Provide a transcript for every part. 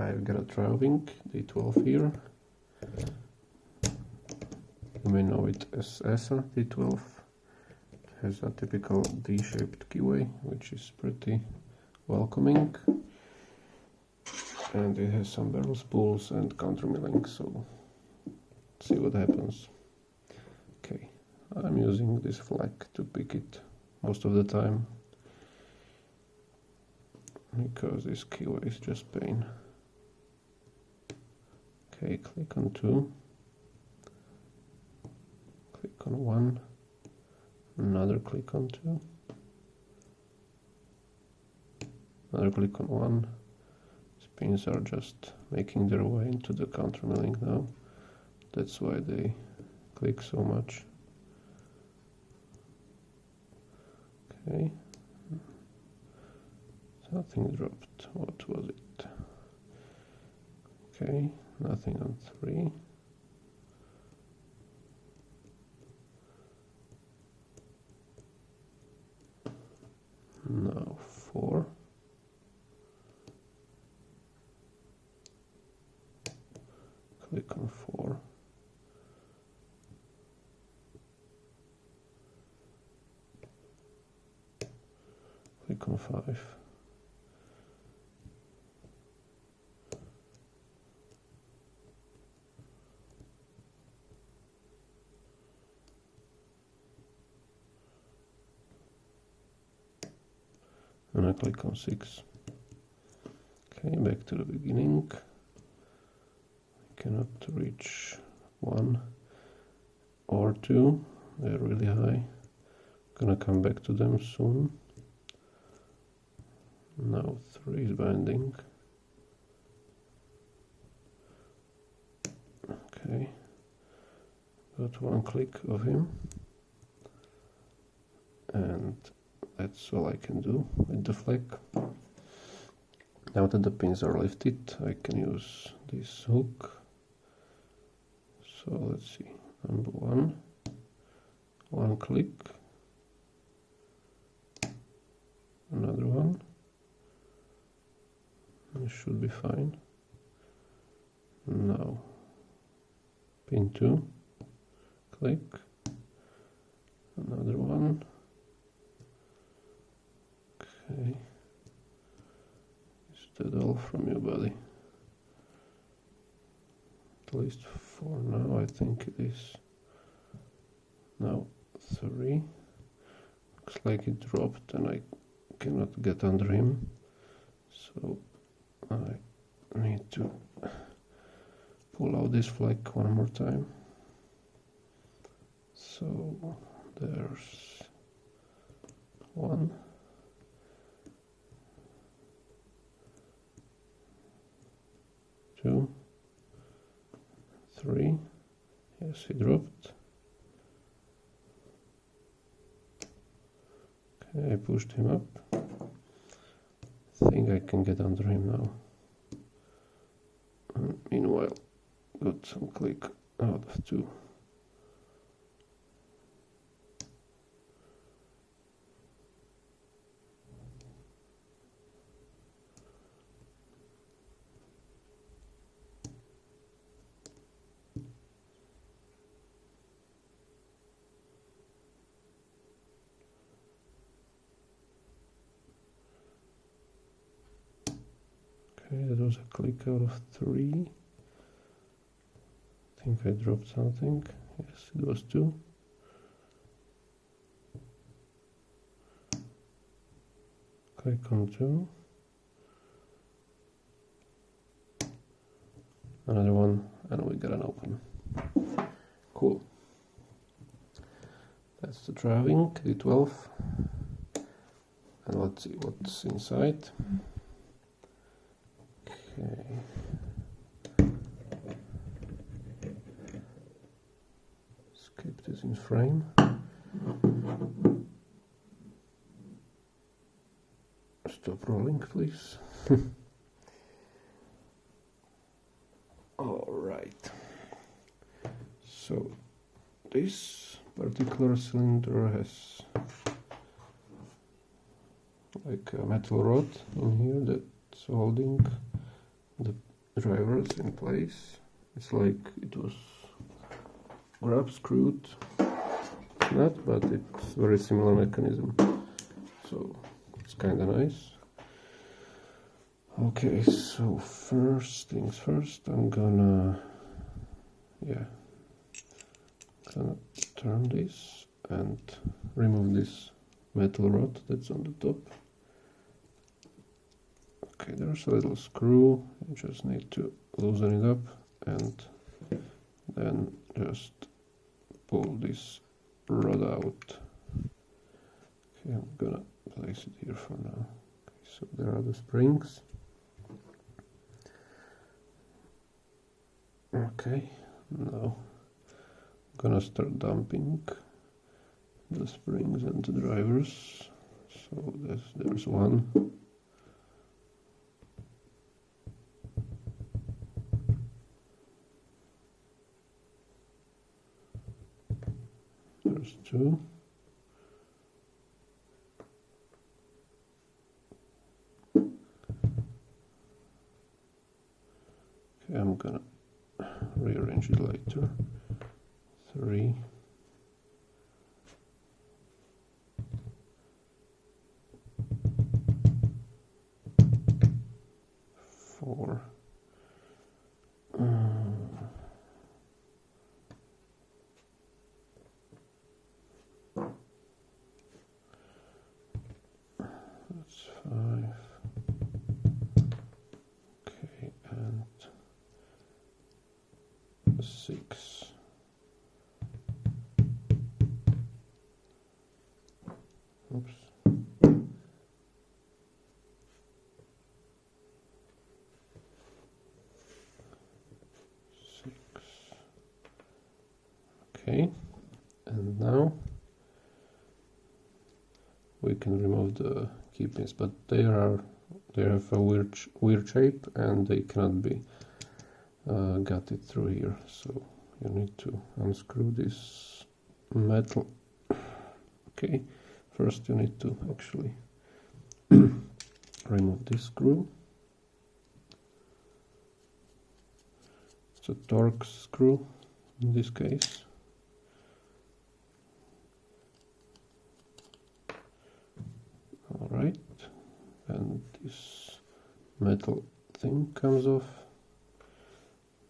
I've got a Trioving D12 here. You may know it as ESA D12. It has a typical D-shaped keyway, which is pretty welcoming. And it has some barrel spools and countermilling, so see what happens. Okay, I'm using this flag to pick it most of the time, because this keyway is just pain. Okay, click on 2, click on 1, another click on 2, another click on 1. These pins are just making their way into the countermilling now. That's why they click so much. Okay, nothing dropped. What was it? Okay, nothing on 3. Now 4. Click on 4. Click on 5. And I click on 6. Okay, back to the beginning. I cannot reach 1 or 2, they're really high. Gonna come back to them soon. Now 3 is binding. Okay, got 1 click of him, and that's all I can do with the flag. Now that the pins are lifted, I can use this hook. So let's see, number 1, 1 click, another one, this should be fine. Now pin 2, click, another one. Okay, is that all from you, buddy? At least for now, I think it is. Now 3. Looks like it dropped and I cannot get under him, so I need to pull out this flag one more time. So there's 1, 2, 3. Yes, he dropped. Okay, I pushed him up. I think I can get under him now. And meanwhile, got some click out of 2. Okay, that was a click out of 3. I think I dropped something. Yes, it was 2. Click on 2. Another one, and we got an open. Cool. That's the Trioving D12. And let's see what's inside. Okay. Let's keep this in frame. Stop rolling, please. All right. So this particular cylinder has like a metal rod in here that's holding the drivers in place. It's like it was grab screwed, not, but it's very similar mechanism, so it's kind of nice. Okay, so first things first, I'm gonna turn this and remove this metal rod that's on the top. Okay, there's a little screw, you just need to loosen it up and then just pull this rod out. Okay, I'm gonna place it here for now. Okay, so there are the springs. Okay, now I'm gonna start dumping the springs and the drivers. So there's one. There's two. Okay, I'm gonna rearrange it later. 3. 4. That's 5. Okay, and 6. Oops. 6. Okay, and now we can remove the key pins, but they have a weird shape and they cannot be gutted through here, so you need to unscrew this metal. Okay, first you need to actually remove this screw. It's a Torx screw in this case. Alright, and this metal thing comes off.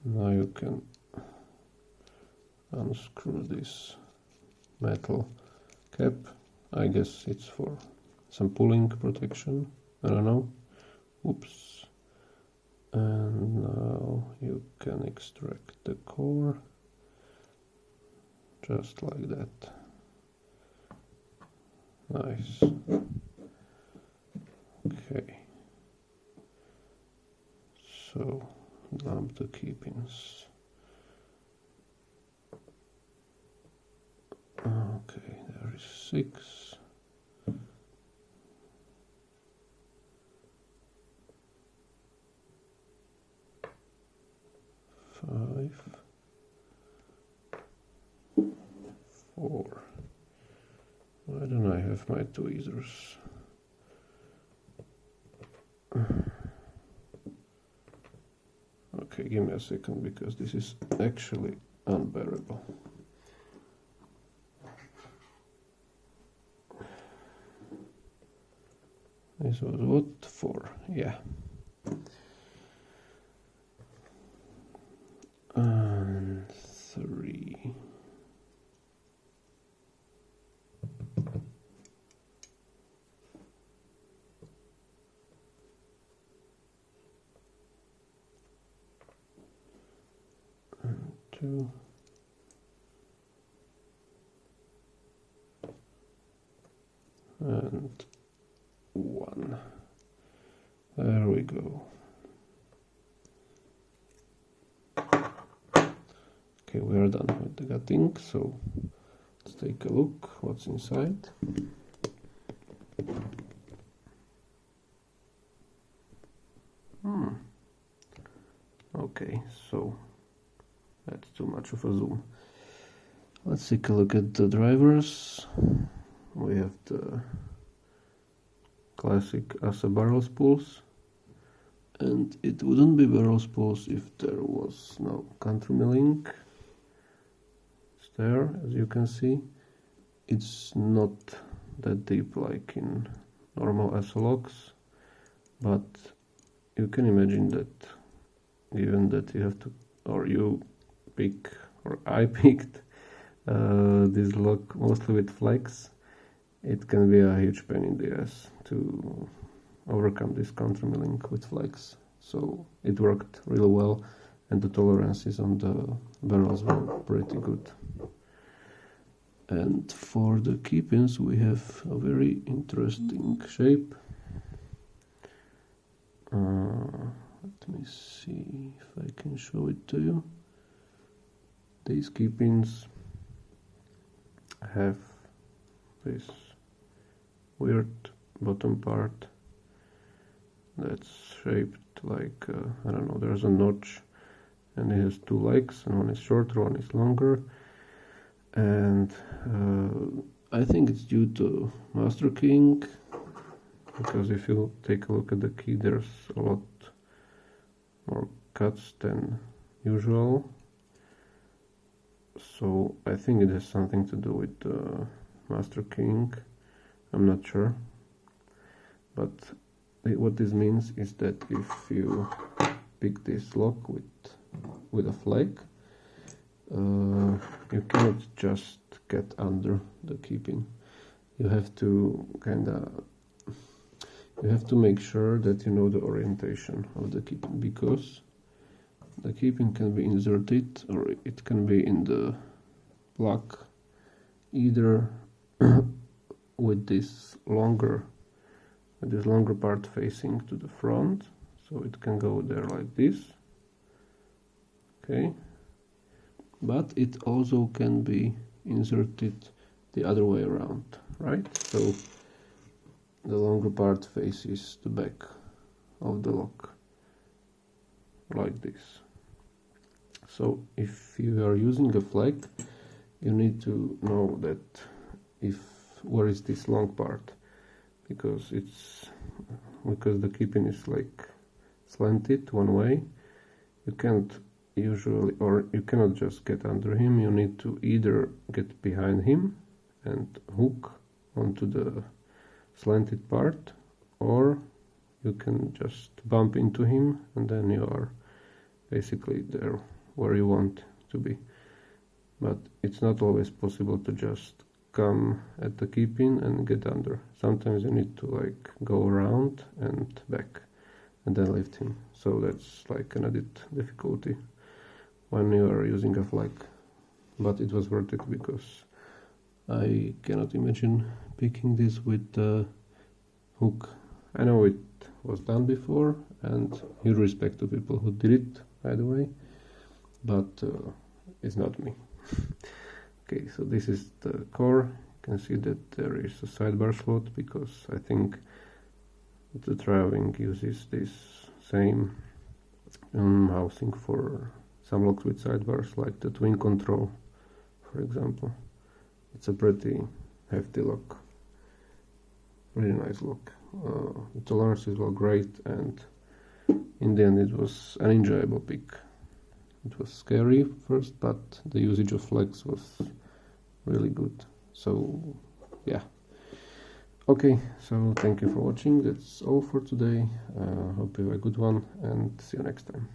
Now you can unscrew this metal cap. I guess it's for some pulling protection, I don't know. Oops. And now you can extract the core just like that. Nice. Okay, so dump the key pins. Okay, there is 6. Five, 4. Why don't I have my tweezers? Okay, give me a second because this is actually unbearable. This was what for? Yeah. And 3. And 2. And 1. There we go. Okay, we are done with the gutting, so let's take a look what's inside. Okay, so that's too much of a zoom. Let's take a look at the drivers. We have the classic ASA barrel spools and it wouldn't be barrel spools if there was no country milling. It's there, as you can see. It's not that deep like in normal SLOX, but you can imagine that given that you have to, or you pick, or I picked this lock mostly with flex, it can be a huge pain in the ass to overcome this country milling with flex. So it worked really well, and the tolerances on the barrels were pretty good. And for the key pins we have a very interesting shape. Let me see if I can show it to you. These key pins have this weird bottom part that's shaped like, I don't know, there's a notch and it has two legs, and one is shorter, one is longer. And I think it's due to master keying, because if you take a look at the key, there's a lot more cuts than usual. So I think it has something to do with master keying. I'm not sure, but what this means is that if you pick this lock with a flag, you cannot just get under the key pin. You have to make sure that you know the orientation of the key pin, because the key pin can be inserted or it can be in the block either with this longer part facing to the front, so it can go there like this, okay, but it also can be inserted the other way around, right? So the longer part faces the back of the lock like this. So if you are using a flag, you need to know that where is this long part, because the key pin is like slanted one way. You can't usually, or you cannot just get under him. You need to either get behind him and hook onto the slanted part, or you can just bump into him and then you are basically there where you want to be. But it's not always possible to just come at the key pin and get under. Sometimes you need to like go around and back and then lift him. So that's like an added difficulty when you are using a flag. But it was worth it, because I cannot imagine picking this with the hook. I know it was done before, and huge respect to people who did it, by the way, but it's not me. Okay, so this is the core. You can see that there is a sidebar slot, because I think the Trioving uses this same housing for some locks with sidebars, like the twin control, for example. It's a pretty hefty lock, really nice lock. The tolerances were great, and in the end it was an enjoyable pick. It was scary first, but the usage of flex was really good. So yeah, okay, so thank you for watching. That's all for today. Hope you have a good one, and see you next time.